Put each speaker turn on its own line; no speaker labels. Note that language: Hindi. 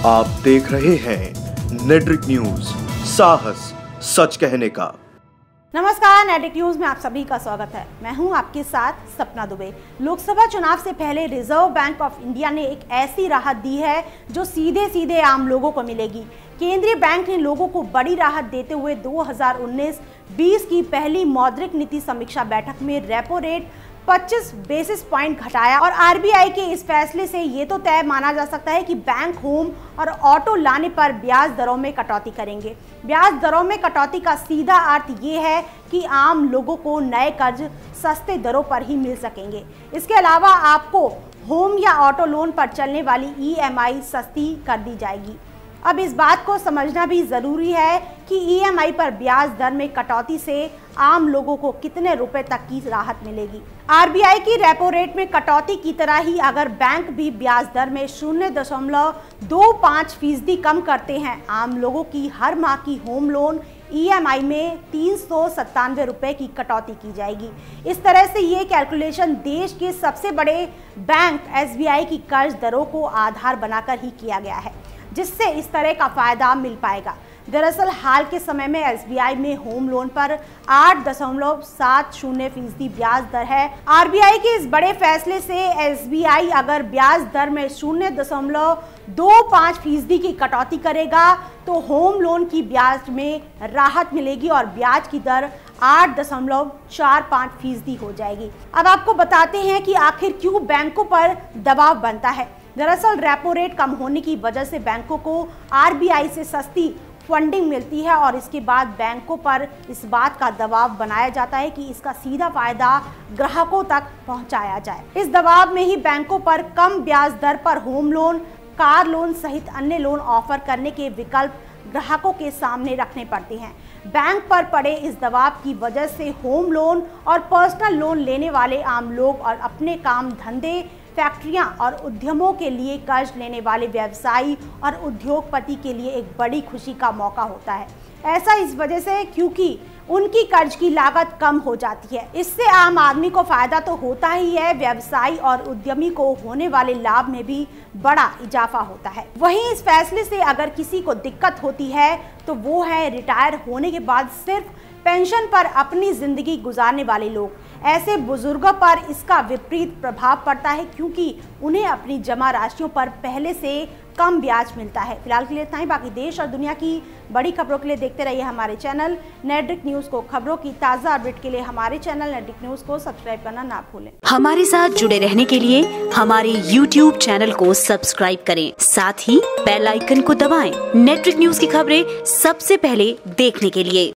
आप देख रहे हैं नेट्रिक न्यूज, साहस सच कहने का।
नमस्कार, नेट्रिक न्यूज में आप सभी का स्वागत है। मैं हूं आपके साथ सपना दुबे। लोकसभा चुनाव से पहले रिजर्व बैंक ऑफ इंडिया ने एक ऐसी राहत दी है जो सीधे सीधे आम लोगों को मिलेगी। केंद्रीय बैंक ने लोगों को बड़ी राहत देते हुए 2019-20 की पहली मौद्रिक नीति समीक्षा बैठक में रेपो रेट 25 बेसिस पॉइंट घटाया और आरबीआई के इस फैसले से ये तो तय माना जा सकता है कि बैंक होम और ऑटो लाने पर ब्याज दरों में कटौती करेंगे। ब्याज दरों में कटौती का सीधा अर्थ ये है कि आम लोगों को नए कर्ज सस्ते दरों पर ही मिल सकेंगे। इसके अलावा आपको होम या ऑटो लोन पर चलने वाली ईएमआई सस्ती कर दी जाएगी। अब इस बात को समझना भी ज़रूरी है कि ईएमआई पर ब्याज दर में कटौती से आम लोगों को कितने रुपए तक की राहत मिलेगी। आरबीआई की रेपो रेट में कटौती की तरह ही अगर बैंक भी ब्याज दर में 0.25% कम करते हैं, आम लोगों की हर माह की होम लोन ईएमआई में 397 रुपए की कटौती की जाएगी। इस तरह से ये कैलकुलेशन देश के सबसे बड़े बैंक एसबीआई की कर्ज दरों को आधार बनाकर ही किया गया है, जिससे इस तरह का फायदा मिल पाएगा। दरअसल हाल के समय में एसबीआई में होम लोन पर 8.70% ब्याज दर है। आरबीआई के इस बड़े फैसले से एसबीआई अगर ब्याज दर में 0.25% की कटौती करेगा तो होम लोन की ब्याज में राहत मिलेगी और ब्याज की दर 8.45% हो जाएगी। अब आपको बताते हैं कि आखिर क्यों बैंकों पर दबाव बनता है। दरअसल रेपो रेट कम होने की वजह से बैंकों को आरबीआई से सस्ती फंडिंग मिलती है और इसके बाद बैंकों पर इस बात का दबाव बनाया जाता है कि इसका सीधा फायदा ग्राहकों तक पहुंचाया जाए। इस दबाव में ही बैंकों पर कम ब्याज दर पर होम लोन, कार लोन सहित अन्य लोन ऑफर करने के विकल्प ग्राहकों के सामने रखने पड़ते हैं। बैंक पर पड़े इस दबाव की वजह से होम लोन और पर्सनल लोन लेने वाले आम लोग और अपने काम धंधे, फैक्ट्रियां और उद्यमों के लिए कर्ज लेने वाले व्यवसायी और उद्योगपति के लिए एक बड़ी खुशी का मौका होता है। ऐसा इस वजह से क्योंकि उनकी कर्ज की लागत कम हो जाती है। इससे आम आदमी को फायदा तो होता ही है, व्यवसायी और उद्यमी को होने वाले लाभ में भी बड़ा इजाफा होता है। वहीं इस फैसले से अगर किसी को दिक्कत होती है तो वो है रिटायर होने के बाद सिर्फ पेंशन पर अपनी जिंदगी गुजारने वाले लोग। ऐसे बुजुर्गों पर इसका विपरीत प्रभाव पड़ता है क्योंकि उन्हें अपनी जमा राशियों पर पहले से कम ब्याज मिलता है। फिलहाल के लिए इतना ही। बाकी देश और दुनिया की बड़ी खबरों के लिए देखते रहिए हमारे चैनल नेट्रिक न्यूज को। खबरों की ताज़ा अपडेट के लिए हमारे चैनल नेट्रिक न्यूज को सब्सक्राइब करना ना भूलें।
हमारे साथ जुड़े रहने के लिए हमारे YouTube चैनल को सब्सक्राइब करें, साथ ही बेल आइकन को दबाएं। नेट्रिक न्यूज की खबरें सबसे पहले देखने के लिए।